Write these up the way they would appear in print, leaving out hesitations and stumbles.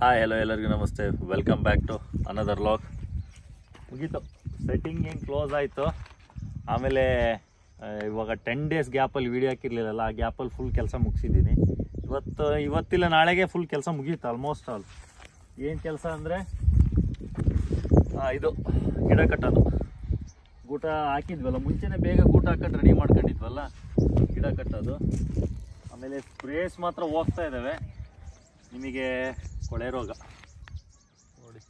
Hi hello ಎಲ್ಲರಿಗೂ ನಮಸ್ತೆ. Welcome back to another log. ಮುಗೀತು ಸೆಟ್ಟಿಂಗ್ ಏನು ಕ್ಲೋಸ್ ಆಯಿತು. ಆಮೇಲೆ ಇವಾಗ 10 days ಗ್ಯಾಪಲ್ಲಿ ವೀಡಿಯೋ ಹಾಕಿರ್ಲಿಲ್ಲಲ್ಲ, ಆ ಗ್ಯಾಪಲ್ಲಿ ಫುಲ್ ಕೆಲಸ ಮುಗಿಸಿದ್ದೀನಿ. ಇವತ್ತಿಲ್ಲ ನಾಳೆಗೆ ಫುಲ್ ಕೆಲಸ ಮುಗೀತು ಆಲ್ಮೋಸ್ಟ್ ಆಲ್. ಏನು ಕೆಲಸ ಅಂದರೆ ಇದು ಗಿಡ ಕಟ್ಟೋದು. ಗೂಟ ಹಾಕಿದ್ವಲ್ಲ, ಮುಂಚೆನೇ ಬೇಗ ಗೂಟ ಹಾಕೊಂಡು ರೆಡಿ ಮಾಡ್ಕೊಂಡಿದ್ವಲ್ಲ, ಗಿಡ ಕಟ್ಟೋದು. ಆಮೇಲೆ ಸ್ಪ್ರೇಸ್ ಮಾತ್ರ ಹೋಗ್ತಾ ಇದ್ದಾವೆ. ನಿಮಗೆ ಕೊಳೆ ರೋಗ ನೋಡಿ,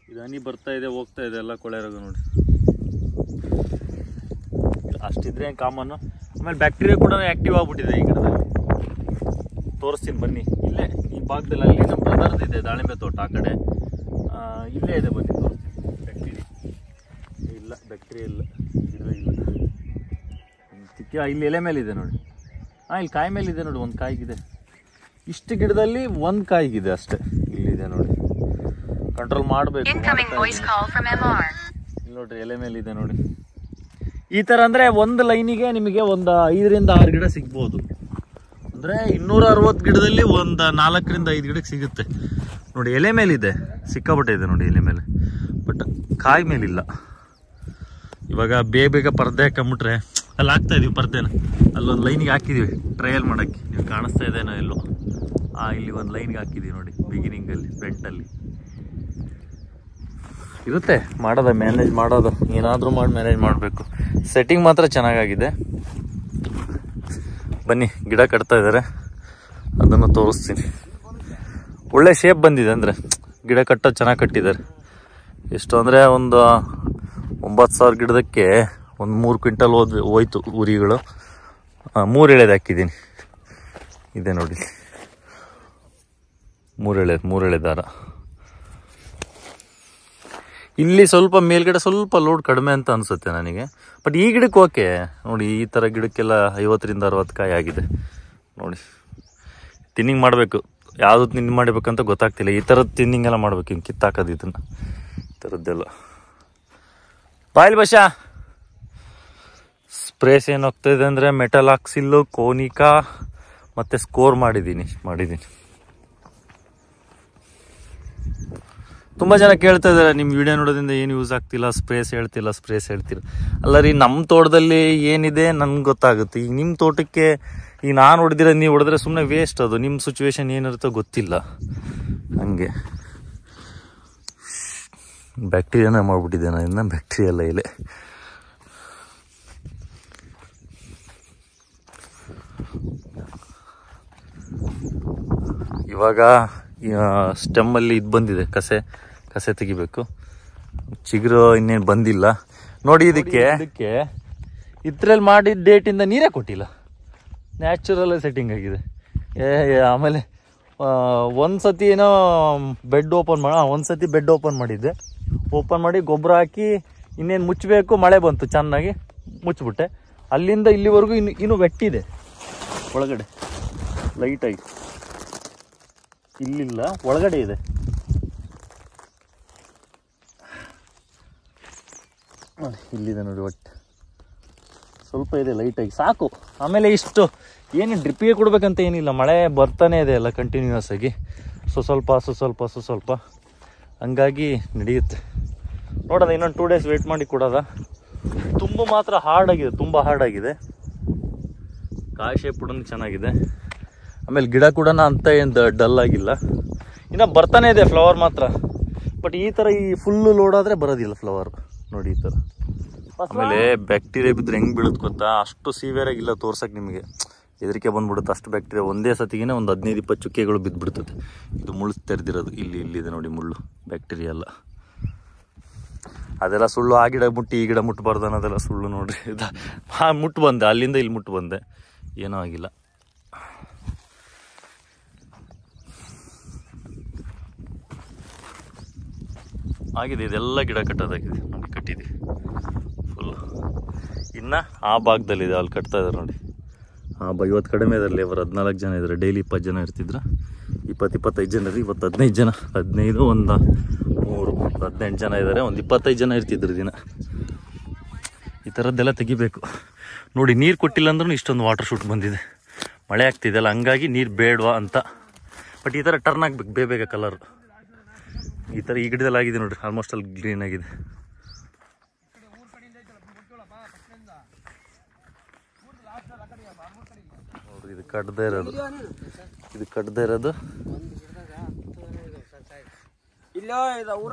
ಇದು ಹನಿ ಬರ್ತಾ ಇದೆ ಹೋಗ್ತಾ ಇದೆ ಎಲ್ಲ ಕೊಳೆ ರೋಗ ನೋಡಿ, ಅಷ್ಟಿದ್ರೆ ಕಾಮನ್ನು. ಆಮೇಲೆ ಬ್ಯಾಕ್ಟೀರಿಯಾ ಕೂಡ ಆ್ಯಕ್ಟಿವ್ ಆಗಿಬಿಟ್ಟಿದೆ ಈ ಗಿಡದಲ್ಲಿ. ತೋರಿಸ್ತೀನಿ ಬನ್ನಿ. ಇಲ್ಲೇ ಈ ಭಾಗದಲ್ಲಿ ಅಲ್ಲಿ ನಮ್ಮ ಬ್ರದರ್ದು ಇದೆ ದಾಳಿಂಬೆ ತೋಟ, ಆ ಕಡೆ ಇಲ್ಲೇ ಇದೆ, ಬನ್ನಿ ತೋರಿಸ್ತೀನಿ. ಬ್ಯಾಕ್ಟೀರಿಯಾ ಇಲ್ಲ ಗಿಡ ಇಲ್ಲ. ಇಲ್ಲಿ ಎಲೆ ಮೇಲೆ ಇದೆ ನೋಡಿ, ಇಲ್ಲಿ ಕಾಯಿ ಮೇಲೆ ಇದೆ ನೋಡಿ, ಒಂದು ಕಾಯಿಗಿದೆ. ಇಷ್ಟು ಗಿಡದಲ್ಲಿ ಒಂದು ಕಾಯಿಗಿದೆ ಅಷ್ಟೇ. ಇಲ್ಲಿದೆ ನೋಡಿ, ಕಂಟ್ರೋಲ್ ಮಾಡಬೇಕು. ಇಲ್ಲಿ ನೋಡ್ರಿ ಎಲೆ ಮೇಲೆ ಇದೆ ನೋಡಿ. ಈ ಥರ ಅಂದರೆ ಒಂದು ಲೈನಿಗೆ ನಿಮಗೆ ಒಂದು 5 ರಿಂದ 6 ಗಿಡ ಸಿಗ್ಬೋದು. ಅಂದರೆ 260 ಗಿಡದಲ್ಲಿ ಒಂದು 4 ರಿಂದ 5 ಗಿಡಕ್ಕೆ ಸಿಗುತ್ತೆ ನೋಡಿ. ಎಲೆ ಮೇಲಿದೆ, ಸಿಕ್ಕಾಪಟ್ಟೆ ಇದೆ ನೋಡಿ ಎಲೆ ಮೇಲೆ, ಬಟ್ ಕಾಯಿ ಮೇಲಿಲ್ಲ. ಇವಾಗ ಬೇಗ ಪರ್ದೆ ಹಾಕೊಂಬಿಟ್ರೆ ಅಲ್ಲಿ ಹಾಕ್ತಾ ಇದೀವಿ ಪರ್ದೆನ, ಅಲ್ಲೊಂದು ಲೈನಿಗೆ ಹಾಕಿದ್ದೀವಿ ಟ್ರಯಲ್ ಮಾಡೋಕ್ಕೆ. ನೀವು ಕಾಣಿಸ್ತಾ ಇದೇನೋ ಎಲ್ಲೋ, ಇಲ್ಲಿ ಒಂದು ಲೈನ್ಗೆ ಹಾಕಿದ್ದೀವಿ ನೋಡಿ, ಬಿಗಿನಿಂಗಲ್ಲಿ ಫ್ರಂಟಲ್ಲಿ ಇರುತ್ತೆ. ಮ್ಯಾನೇಜ್ ಮಾಡೋದು ಏನಾದರೂ ಮಾಡಿ ಮ್ಯಾನೇಜ್ ಮಾಡಬೇಕು. ಸೆಟ್ಟಿಂಗ್ ಮಾತ್ರ ಚೆನ್ನಾಗಾಗಿದೆ. ಬನ್ನಿ, ಗಿಡ ಕಟ್ತಾ ಇದ್ದಾರೆ, ಅದನ್ನು ತೋರಿಸ್ತೀನಿ. ಒಳ್ಳೆ ಶೇಪ್ ಬಂದಿದೆ, ಅಂದರೆ ಗಿಡ ಕಟ್ಟೋದು ಚೆನ್ನಾಗಿ ಕಟ್ಟಿದ್ದಾರೆ. ಎಷ್ಟು ಅಂದರೆ ಒಂದು 9,000 ಗಿಡದಕ್ಕೆ ಒಂದು 3 ಕ್ವಿಂಟಲ್ ಹೋಯ್ತು ಉರಿಗಳು. 3 ಎಳೆದು ಹಾಕಿದ್ದೀನಿ. ಇದೆ ನೋಡಿ, 3 ಎಳೆ ದಾರ. ಇಲ್ಲಿ ಸ್ವಲ್ಪ ಮೇಲ್ಗಡೆ ಸ್ವಲ್ಪ ಲೋಡ್ ಕಡಿಮೆ ಅಂತ ಅನಿಸುತ್ತೆ ನನಗೆ, ಬಟ್ ಈ ಗಿಡಕ್ಕೆ ಓಕೆ ನೋಡಿ. ಈ ಥರ ಗಿಡಕ್ಕೆಲ್ಲ 50 ರಿಂದ 60 ಕಾಯಿ ಆಗಿದೆ ನೋಡಿ. ತಿನ್ನಿಂಗ್ ಮಾಡಬೇಕು, ಯಾವುದು ತಿನ್ನಿಂಗ್ ಮಾಡಬೇಕಂತ ಗೊತ್ತಾಗ್ತಿಲ್ಲ. ಈ ಥರದ್ದು ತಿನ್ನಿಂಗ್ ಎಲ್ಲ ಮಾಡ್ಬೇಕು, ಹಿಂಗೆ ಕಿತ್ತಾಕೋದು ಇದನ್ನು, ಈ ಥರದ್ದೆಲ್ಲ. ಬಾಯ್ಲಿ ಬಶಾ ಸ್ಪ್ರೇಸ್ ಏನು ಹೋಗ್ತಾ ಇದೆ ಅಂದರೆ ಮೆಟಲಾಕ್ಸಿಲ್ಲು, ಕೋನಿಕಾ ಮತ್ತು ಸ್ಕೋರ್ ಮಾಡಿದ್ದೀನಿ. ತುಂಬ ಜನ ಕೇಳ್ತಾ ಇದ್ದಾರೆ, ನಿಮ್ಮ ವಿಡಿಯೋ ನೋಡೋದ್ರಿಂದ ಏನು ಯೂಸ್ ಆಗ್ತಿಲ್ಲ, ಸ್ಪ್ರೇಸ್ ಹೇಳ್ತಿಲ್ಲ. ಅಲ್ಲ ರೀ, ನಮ್ಮ ತೋಟದಲ್ಲಿ ಏನಿದೆ ನನ್ಗೆ ಗೊತ್ತಾಗುತ್ತೆ. ಈಗ ನಿಮ್ಮ ತೋಟಕ್ಕೆ ಈಗ ನಾನು ಹೊಡೆದಿರೋ ನೀವು ಹೊಡೆದ್ರೆ ಸುಮ್ಮನೆ ವೇಸ್ಟ್. ಅದು ನಿಮ್ಮ ಸಿಚುವೇಶನ್ ಏನಿರುತ್ತೋ ಗೊತ್ತಿಲ್ಲ. ಹಂಗೆ ಬ್ಯಾಕ್ಟೀರಿಯಾನೇ ಮಾಡಿಬಿಟ್ಟಿದೆ ನಾನು, ಇನ್ನು ಬ್ಯಾಕ್ಟೀರಿಯಾ ಎಲ್ಲ ಇಲ್ಲೇ. ಇವಾಗ ಸ್ಟೆಮ್ಮಲ್ಲಿ ಇದು ಬಂದಿದೆ, ಕಸೆ ತೆಗಿಬೇಕು. ಚಿಗುರು ಇನ್ನೇನು ಬಂದಿಲ್ಲ ನೋಡಿ. ಇದಕ್ಕೆ ಇದ್ರಲ್ಲಿ ಮಾಡಿದ ಡೇಟಿಂದ ನೀರೇ ಕೊಟ್ಟಿಲ್ಲ, ನ್ಯಾಚುರಲ್ ಸೆಟ್ಟಿಂಗ್ ಆಗಿದೆ. ಆಮೇಲೆ ಒಂದು ಸತಿ ಏನೋ ಬೆಡ್ ಓಪನ್ ಮಾಡಿದ್ದೆ. ಓಪನ್ ಮಾಡಿ ಗೊಬ್ಬರ ಹಾಕಿ ಇನ್ನೇನು ಮುಚ್ಚಬೇಕು, ಮಳೆ ಬಂತು, ಚೆನ್ನಾಗಿ ಮುಚ್ಚಿಬಿಟ್ಟೆ. ಅಲ್ಲಿಂದ ಇಲ್ಲಿವರೆಗೂ ಇನ್ನೂ ವೆಟ್ಟಿದೆ ಒಳಗಡೆ, ಲೈಟಾಗಿ. ಇಲ್ಲಿಲ್ಲ, ಒಳಗಡೆ ಇದೆ. ಇಲ್ಲಿದೆ ನೋಡಿ, ಒಟ್ಟು ಸ್ವಲ್ಪ ಇದೆ ಲೈಟಾಗಿ, ಸಾಕು. ಆಮೇಲೆ ಇಷ್ಟು ಏನು ಡ್ರಿಪ್ಪಿಗೆ ಕೊಡ್ಬೇಕಂತ ಏನಿಲ್ಲ, ಮಳೆ ಬರ್ತಾನೆ ಇದೆ ಎಲ್ಲ ಕಂಟಿನ್ಯೂಸ್ ಆಗಿ. ಸ್ವಲ್ಪ ಹಂಗಾಗಿ ನಡೆಯುತ್ತೆ. ನೋಡೋದ ಇನ್ನೊಂದು 2 days ವೇಟ್ ಮಾಡಿ ಕೊಡೋದ. ತುಂಬ ಹಾರ್ಡ್ ಆಗಿದೆ. ಕಾಯಿ ಶೇಪ್ ಕೂಡ ಚೆನ್ನಾಗಿದೆ. ಆಮೇಲೆ ಗಿಡ ಕೂಡ ಅಂತ ಏನು ಡಲ್ ಆಗಿಲ್ಲ. ಇನ್ನು ಬರ್ತಾನೆ ಇದೆ ಫ್ಲವರ್ ಮಾತ್ರ, ಬಟ್ ಈ ಥರ ಈ ಫುಲ್ಲು ಲೋಡ್ ಆದರೆ ಬರೋದಿಲ್ಲ ಫ್ಲವರ್ ನೋಡಿ, ಈ ಥರ. ಆಮೇಲೆ ಬ್ಯಾಕ್ಟೀರಿಯಾ ಬಿದ್ದರೆ ಹೆಂಗೆ ಬೀಳುತ್ತೆ ಗೊತ್ತಾ, ಅಷ್ಟು ಸಿವಿಯರ್ ಆಗಿಲ್ಲ ತೋರ್ಸಕ್ಕೆ. ನಿಮಗೆ ಹೆದರಿಕೆ ಬಂದ್ಬಿಡುತ್ತೆ ಅಷ್ಟು ಬ್ಯಾಕ್ಟೀರಿಯಾ. ಒಂದೇ ಸತಿಗೆ ಒಂದು 15-20 ಚುಕ್ಕೆಗಳು ಬಿದ್ದುಬಿಡ್ತದೆ. ಇದು ಮುಳ್ಳು ತೆರೆದಿರೋದು, ಇಲ್ಲಿದೆ ನೋಡಿ ಮುಳ್ಳು, ಬ್ಯಾಕ್ಟೀರಿಯಾ ಎಲ್ಲ. ಅದೆಲ್ಲ ಸುಳ್ಳು. ಆ ಗಿಡ ಮುಟ್ಟಿ ಈ ಗಿಡ ಮುಟ್ಟಬಾರ್ದು ಅನ್ನೋದೆಲ್ಲ ಸುಳ್ಳು ನೋಡ್ರಿ. ಮುಟ್ಟು ಬಂದೆ, ಅಲ್ಲಿಂದ ಇಲ್ಲಿ ಮುಟ್ಟು ಬಂದೆ, ಏನೂ ಆಗಿಲ್ಲ. ಆಗಿದೆ, ಇದೆಲ್ಲ ಗಿಡ ಕಟ್ಟೋದಾಗಿದೆ ನೋಡಿ, ಕಟ್ಟಿದ್ದೀವಿ ಫುಲ್ಲು. ಇನ್ನು ಆ ಭಾಗದಲ್ಲಿದೆ, ಅಲ್ಲಿ ಕಟ್ತಾ ಇದ್ದಾರೆ ನೋಡಿ. ಇವತ್ತು ಕಡಿಮೆ ಇದ್ದಾರೆ ಲೇಬರ್, 14 ಜನ ಇದ್ದಾರೆ. ಡೈಲಿ 20 ಜನ ಇರ್ತಿದ್ರು, 20-25 ಜನ ಇದ್ದಾರೆ. ಇವತ್ತು 15 ಜನ, 15 ಒಂದು 3 18 ಜನ ಇದ್ದಾರೆ. ಒಂದು 25 ಜನ ಇರ್ತಿದ್ರು ದಿನ. ಈ ಥರದ್ದೆಲ್ಲ ತೆಗಿಬೇಕು ನೋಡಿ. ನೀರು ಕೊಟ್ಟಿಲ್ಲ ಅಂದ್ರೂ ಇಷ್ಟೊಂದು ವಾಟರ್ ಶೂಟ್ ಬಂದಿದೆ. ಮಳೆ ಆಗ್ತಿದೆಯಲ್ಲ, ಹಂಗಾಗಿ ನೀರು ಬೇಡವಾ ಅಂತ. ಬಟ್ ಈ ಥರ ಟರ್ನ್ ಆಗಬೇಕು ಬೇಗ ಕಲರ್. ಈ ಥರ ಈ ಗಿಡದಲ್ಲಿ ಆಗಿದೆ ನೋಡ್ರಿ, ಆಲ್ಮೋಸ್ಟ್ ಅಲ್ಲಿ ಗ್ರೀನ್ ಆಗಿದೆ. ನೋಡ್ರಿ ಇದು ಕಟ್ಟದೇ ಇರೋದು,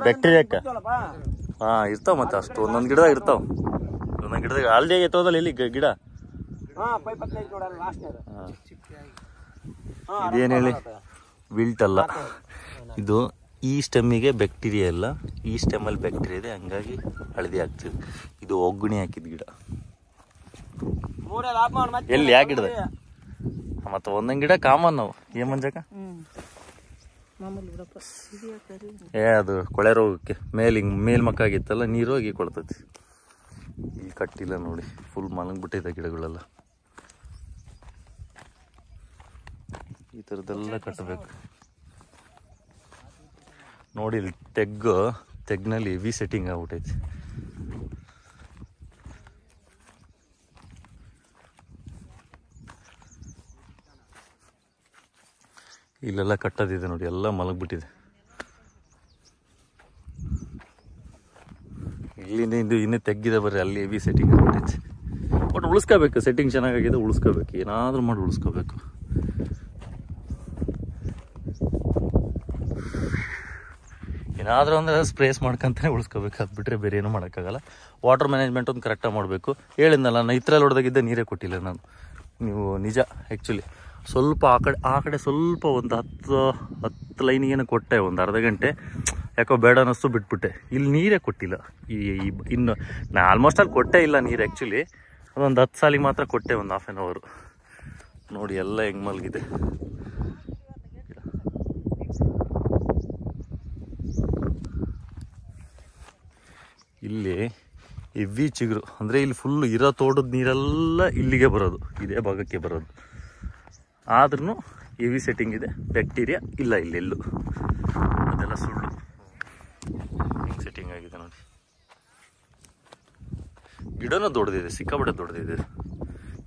ಬ್ಯಾಕ್ಟೀರಿಯಾಕ್ಕ ಇರ್ತಾವ. ಮತ್ತೆ ಅಷ್ಟು ಒಂದೊಂದು ಗಿಡದಾಗ ಇರ್ತಾವ, ಒಂದೊಂದು ಗಿಡದಾಗ ಆಲ್ರೆಡಿ ಆಗೈತೋದಲ್ಲ ಇಲ್ಲಿ ಗಿಡ. ಇದೇನು ಹೇಳಿ ವಿಲ್ಟ್ ಅಲ್ಲ ಇದು, ಈ ಸ್ಟೆಮ್ಮಿಗೆ ಬ್ಯಾಕ್ಟೀರಿಯಾ ಇಲ್ಲ, ಈ ಸ್ಟೆಮ್ಮಲ್ಲಿ ಬ್ಯಾಕ್ಟೀರಿಯಾ ಇದೆ, ಹಂಗಾಗಿ ಹಳದಿ ಆಗ್ತಿದೆ. ಇದು ಒಗ್ಗಣಿ ಹಾಕಿದ ಗಿಡ. ಎಲ್ಲಿ ಯಾವ ಗಿಡದ ಮತ್ತೆ ಒಂದೊಂದು ಗಿಡ ಕಾಮನ್ ನಾವು ಏನ್ ಮಂಜಾಕ ಅದು ಕೊಳೆ ರೋಗಕ್ಕೆ ಮೇಲ್ಮಕ್ಕಾಗಿತ್ತಲ್ಲ, ನೀರು ಹೋಗಿ ಕೊಳ್ತೈತಿ. ಇಲ್ಲಿ ಕಟ್ಟಿಲ್ಲ ನೋಡಿ, ಫುಲ್ ಮಲಗ್ಬಿಟ್ಟಿದೆ ಗಿಡಗಳೆಲ್ಲ. ಈ ಥರದ್ದೆಲ್ಲ ಕಟ್ಟಬೇಕು ನೋಡಿ. ಇಲ್ಲಿ ತೆಗ್ನಲ್ಲಿ ಹೆವಿ ಸೆಟ್ಟಿಂಗ್ ಆಗ್ಬಿಟ್ಟೈತಿ. ಇಲ್ಲೆಲ್ಲ ಕಟ್ಟೋದಿದೆ ನೋಡಿ, ಎಲ್ಲ ಮಲಗ್ಬಿಟ್ಟಿದೆ. ಇಲ್ಲಿಂದ ಇದು ಇನ್ನೂ ತೆಗ್ಗಿದೆ ಬರ್ರಿ, ಅಲ್ಲಿ ಹೆವಿ ಸೆಟ್ಟಿಂಗ್ ಆಗ್ಬಿಟ್ಟೈತಿ. ಬಟ್ ಉಳಿಸ್ಕೋಬೇಕು, ಸೆಟ್ಟಿಂಗ್ ಚೆನ್ನಾಗಾಗಿದೆ, ಉಳಿಸ್ಕೋಬೇಕು, ಏನಾದರೂ ಮಾಡಿ ಉಳಿಸ್ಕೋಬೇಕು. ಏನಾದರೂ ಅಂದರೆ ಸ್ಪ್ರೇಸ್ ಮಾಡ್ಕೊಂತಾನೆ ಉಳಿಸ್ಕೋಬೇಕು, ಅದು ಬಿಟ್ಟರೆ ಬೇರೆ ಏನೂ ಮಾಡೋಕ್ಕಾಗಲ್ಲ. ವಾಟರ್ ಮ್ಯಾನೇಜ್ಮೆಂಟ್ ಒಂದು ಕರೆಕ್ಟಾಗಿ ಮಾಡಬೇಕು. ಹೇಳಿದ್ನಲ್ಲ ನಾನು ಇತ್ರಲ್ಲಿ ಹೊಡೆದಾಗಿದ್ದೆ, ನೀರೇ ಕೊಟ್ಟಿಲ್ಲ ನಾನು. ನೀವು ನಿಜ ಆ್ಯಕ್ಚುಲಿ ಸ್ವಲ್ಪ ಆ ಕಡೆ ಸ್ವಲ್ಪ ಒಂದು 10 ಲೈನಿಗೇನು ಕೊಟ್ಟೆ, ಒಂದು ಅರ್ಧ ಗಂಟೆ ಯಾಕೋ ಬೇಡ ಅನ್ನಿಸ್ತು ಬಿಟ್ಬಿಟ್ಟೆ. ಇಲ್ಲಿ ನೀರೇ ಕೊಟ್ಟಿಲ್ಲ. ಇನ್ನು ನಾ ಆಲ್ಮೋಸ್ಟ್ ಅಲ್ಲಿ ಕೊಟ್ಟೇ ಇಲ್ಲ ನೀರು. ಆ್ಯಕ್ಚುಲಿ ಅದೊಂದು 10 ಸಾಲಿಗೆ ಮಾತ್ರ ಕೊಟ್ಟೆ, ಒಂದು ½ ಆನ್ ಅವರು. ನೋಡಿ ಎಲ್ಲ ಹೆಂಗೆ ಮಲಗಿದೆ. ಇಲ್ಲಿ ಹೆವಿ ಚಿಗುರು, ಅಂದರೆ ಇಲ್ಲಿ ಫುಲ್ಲು ಇರೋ ತೋಟದ ನೀರೆಲ್ಲ ಇಲ್ಲಿಗೆ ಬರೋದು, ಇದೇ ಭಾಗಕ್ಕೆ ಬರೋದು. ಆದ್ರೂ ಹೆವಿ ಸೆಟ್ಟಿಂಗ್ ಇದೆ, ಬ್ಯಾಕ್ಟೀರಿಯಾ ಇಲ್ಲ ಇಲ್ಲೆಲ್ಲೂ. ಅದೆಲ್ಲ ಸುಳ್ಳು. ಸೆಟ್ಟಿಂಗ್ ಆಗಿದೆ ನೋಡಿ. ಗಿಡನೂ ದೊಡ್ಡದಿದೆ, ಸಿಕ್ಕಾಪಟ್ಟೆ ದೊಡ್ಡದಿದೆ.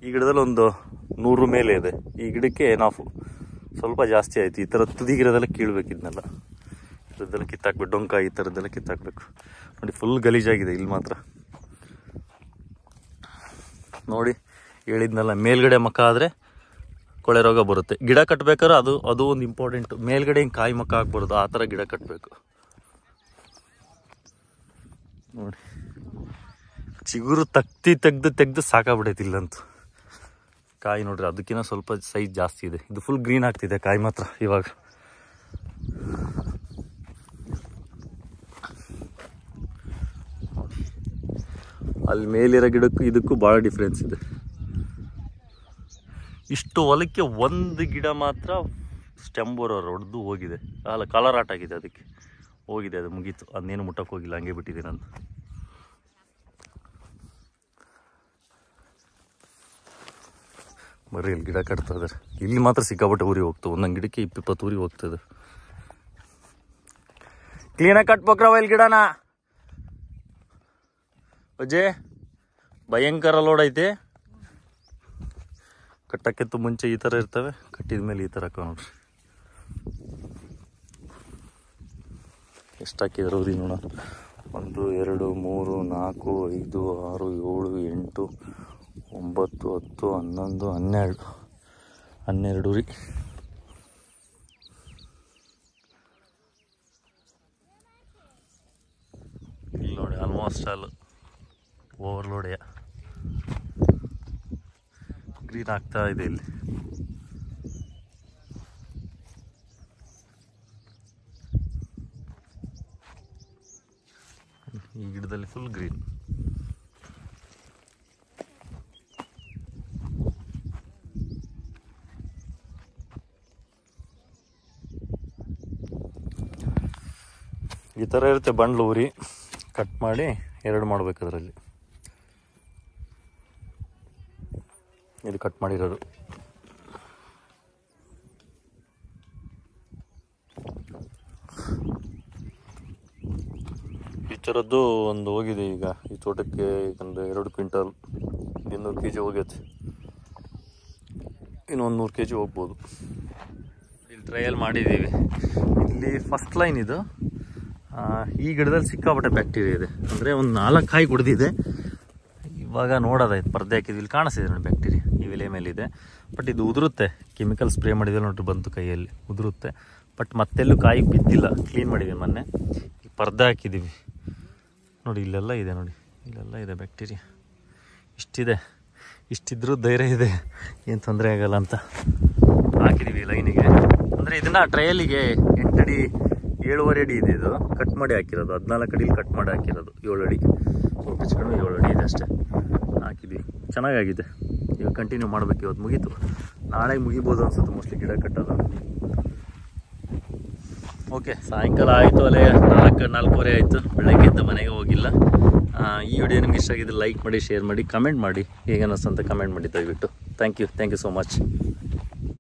ಈ ಗಿಡದಲ್ಲಿ ಒಂದು 100 ಮೇಲೆ ಇದೆ. ಈ ಗಿಡಕ್ಕೆ ಏನಾಫು ಸ್ವಲ್ಪ ಜಾಸ್ತಿ ಆಯಿತು. ಈ ಥರ ತುದಿಗಿರೋದೆಲ್ಲ ಕೀಳ್ಬೇಕಿದ್ನೆಲ್ಲ, ಇದೆಲ್ಲ ಕಿತ್ತಾಕ್ಬೇಕು. ಡೊಂಕ ಈ ಥರದ್ದೆಲ್ಲ ಕಿತ್ತಾಕ್ಬೇಕು ನೋಡಿ. ಫುಲ್ ಗಲೀಜಾಗಿದೆ ಇಲ್ಲಿ ಮಾತ್ರ ನೋಡಿ. ಹೇಳಿದ್ನಲ್ಲ, ಮೇಲ್ಗಡೆ ಮಕ್ಕ ಆದರೆ ಕೊಳೆ ರೋಗ ಬರುತ್ತೆ. ಗಿಡ ಕಟ್ಟಬೇಕಾದ್ರೆ ಅದು ಒಂದು ಇಂಪಾರ್ಟೆಂಟು. ಮೇಲ್ಗಡೆ ಹಿಂಗೆ ಕಾಯಿ ಮಕ್ಕ ಹಾಕ್ಬಾರ್ದು, ಆ ಥರ ಗಿಡ ಕಟ್ಟಬೇಕು ನೋಡಿ. ಚಿಗುರು ತೆಗ್ದು ಸಾಕಾಗ್ಬಿಟ್ಟೈತಿ ಇಲ್ಲಂತೂ. ಕಾಯಿ ನೋಡ್ರಿ, ಅದಕ್ಕಿಂತ ಸ್ವಲ್ಪ ಸೈಜ್ ಜಾಸ್ತಿ ಇದೆ. ಇದು ಫುಲ್ ಗ್ರೀನ್ ಆಗ್ತಿದೆ ಕಾಯಿ ಮಾತ್ರ ಇವಾಗ. ಅಲ್ಲಿ ಮೇಲಿರೋ ಗಿಡಕ್ಕೂ ಇದಕ್ಕೂ ಭಾಳ ಡಿಫ್ರೆನ್ಸ್ ಇದೆ. ಇಷ್ಟು ಹೊಲಕ್ಕೆ ಒಂದು ಗಿಡ ಮಾತ್ರ ಸ್ಟೆಮ್ ಬೋರರ್ ಹೊಡೆದು ಹೋಗಿದೆ, ಅಲ್ಲ ಕಲರ್ ಆಟ ಆಗಿದೆ, ಅದಕ್ಕೆ ಹೋಗಿದೆ, ಅದು ಮುಗೀತು. ಅದನ್ನೇನು ಮುಟ್ಟಕ್ಕೆ ಹೋಗಿಲ್ಲ, ಹಂಗೆ ಬಿಟ್ಟಿದ್ದೀನಿ ನಾನು. ಬರ್ರಿ ಇಲ್ಲಿ ಗಿಡ ಕಟ್ತಾ ಇದ್ದಾರೆ. ಇಲ್ಲಿ ಮಾತ್ರ ಸಿಕ್ಕಾಪಟ್ಟೆ ಊರಿಗೆ ಹೋಗ್ತವೆ, ಒಂದೊಂದು ಗಿಡಕ್ಕೆ 20 ಊರಿಗೆ ಹೋಗ್ತದೆ. ಕ್ಲೀನಾಗಿ ಕಟ್ಬೇಕ್ರವ ಇಲ್ಲಿ ಗಿಡನ. ಅಜ್ಜೆ ಭಯಂಕರ ಲೋಡ್ ಐತಿ. ಕಟ್ಟಕ್ಕಿಂತ ಮುಂಚೆ ಈ ಥರ ಇರ್ತವೆ, ಕಟ್ಟಿದ ಮೇಲೆ ಈ ಥರ ನೋಡ್ರಿ. ಎಷ್ಟು ಹಾಕಿದ್ರು ಅವ್ರಿ ನೋಡ. 1 2 3 4 5 6 7 8 9 10 11 12 ರೀ. ಇಲ್ಲಿ ನೋಡಿ ಆಲ್ಮೋಸ್ಟ್ ಆಲ್ ಓವರ್ಲೋಡೆಯ ಗ್ರೀನ್ ಆಗ್ತಾ ಇದೆ ಇಲ್ಲಿ. ಈ ಗಿಡದಲ್ಲಿ ಫುಲ್ ಗ್ರೀನ್. ಈ ಥರ ಇರುತ್ತೆ ಬಂಡ್ಲು ಊರಿ. ಕಟ್ ಮಾಡಿ 2 ಮಾಡ್ಬೇಕು ಅದರಲ್ಲಿ. ಇದು ಕಟ್ ಮಾಡಿರೋದು. ಈ ಥರದ್ದು ಒಂದು ಹೋಗಿದೆ ಈಗ ಈ ತೋಟಕ್ಕೆ. ಒಂದು 2 ಕ್ವಿಂಟಲ್ 200 kg ಹೋಗೈತೆ. ಇನ್ನೊಂದು 100 kg ಹೋಗ್ಬೋದು. ಇಲ್ಲಿ ಟ್ರಯಲ್ ಮಾಡಿದ್ದೀವಿ. ಇಲ್ಲಿ ಫಸ್ಟ್ ಲೈನ್ ಇದು. ಈ ಗಿಡದಲ್ಲಿ ಸಿಕ್ಕಾಪಟ್ಟೆ ಬ್ಯಾಕ್ಟೀರಿಯಾ ಇದೆ, ಅಂದರೆ ಒಂದು 4 ಕಾಯಿ ಕುಡ್ದಿದೆ. ಇವಾಗ ನೋಡೋದಾಯ್ತು, ಪರ್ದೆ ಹಾಕಿದ್ವಿ, ಇಲ್ಲಿ ಕಾಣಿಸ್ತಿದೆ ನೋಡಿ ಬ್ಯಾಕ್ಟೀರಿಯಾ ಈ ಎಲೆ ಮೇಲಿದೆ. ಬಟ್ ಇದು ಉದುರುತ್ತೆ, ಕೆಮಿಕಲ್ ಸ್ಪ್ರೇ ಮಾಡಿದ್ರೆ ನೋಡ್ರಿ ಬಂತು ಕೈಯಲ್ಲಿ ಉದುರುತ್ತೆ. ಬಟ್ ಮತ್ತೆಲ್ಲೂ ಕಾಯಿ ಬಿದ್ದಿಲ್ಲ, ಕ್ಲೀನ್ ಮಾಡಿದ್ವಿ ಮೊನ್ನೆ. ಈ ಪರ್ದೆ ಹಾಕಿದ್ದೀವಿ ನೋಡಿ, ಇಲ್ಲೆಲ್ಲ ಇದೆ ನೋಡಿ, ಇಲ್ಲೆಲ್ಲ ಇದೆ ಬ್ಯಾಕ್ಟೀರಿಯಾ. ಇಷ್ಟಿದೆ, ಇಷ್ಟಿದ್ರೂ ಧೈರ್ಯ ಇದೆ, ಏನು ತೊಂದರೆ ಆಗಲ್ಲ ಅಂತ ಹಾಕಿದ್ದೀವಿ ಲೈನಿಗೆ. ಅಂದರೆ ಇದನ್ನು ಟ್ರಯಲಿಗೆ 8 ಅಡಿ 7.5 ಅಡಿ ಇದೆ, ಇದು ಕಟ್ ಮಾಡಿ ಹಾಕಿರೋದು, 14 ಅಡಿಲಿ ಕಟ್ ಮಾಡಿ ಹಾಕಿರೋದು. 7 ಅಡಿ ಸ್ವಲ್ಪ ಹೆಚ್ಚಿಕೊಂಡು 7 ಅಡಿ ಇದೆ ಅಷ್ಟೇ ಹಾಕಿದ್ವಿ. ಚೆನ್ನಾಗಾಗಿದೆ. ಈಗ ಕಂಟಿನ್ಯೂ ಮಾಡಬೇಕು, ಇವತ್ತು ಮುಗೀತು, ನಾಳೆಗೆ ಮುಗಿಬೋದು ಅನ್ಸುತ್ತೆ ಮೋಸ್ಟ್ಲಿ ಗಿಡ ಕಟ್ಟೋದು. ಓಕೆ, ಸಾಯಂಕಾಲ ಆಯಿತು, ಅಲ್ಲೇ 4:30 ಆಯಿತು. ಬೆಳಗ್ಗೆಯಿಂದ ಮನೆಗೆ ಹೋಗಿಲ್ಲ. ಈ ವಿಡಿಯೋ ನಿಮ್ಗೆ ಇಷ್ಟ ಆಗಿದ್ರೆ ಲೈಕ್ ಮಾಡಿ, ಶೇರ್ ಮಾಡಿ, ಕಮೆಂಟ್ ಮಾಡಿ, ಹೇಗೆ ಅನ್ನಿಸ್ತು ಅಂತ ಕಮೆಂಟ್ ಮಾಡಿ ದಯವಿಟ್ಟು. Thank you so much.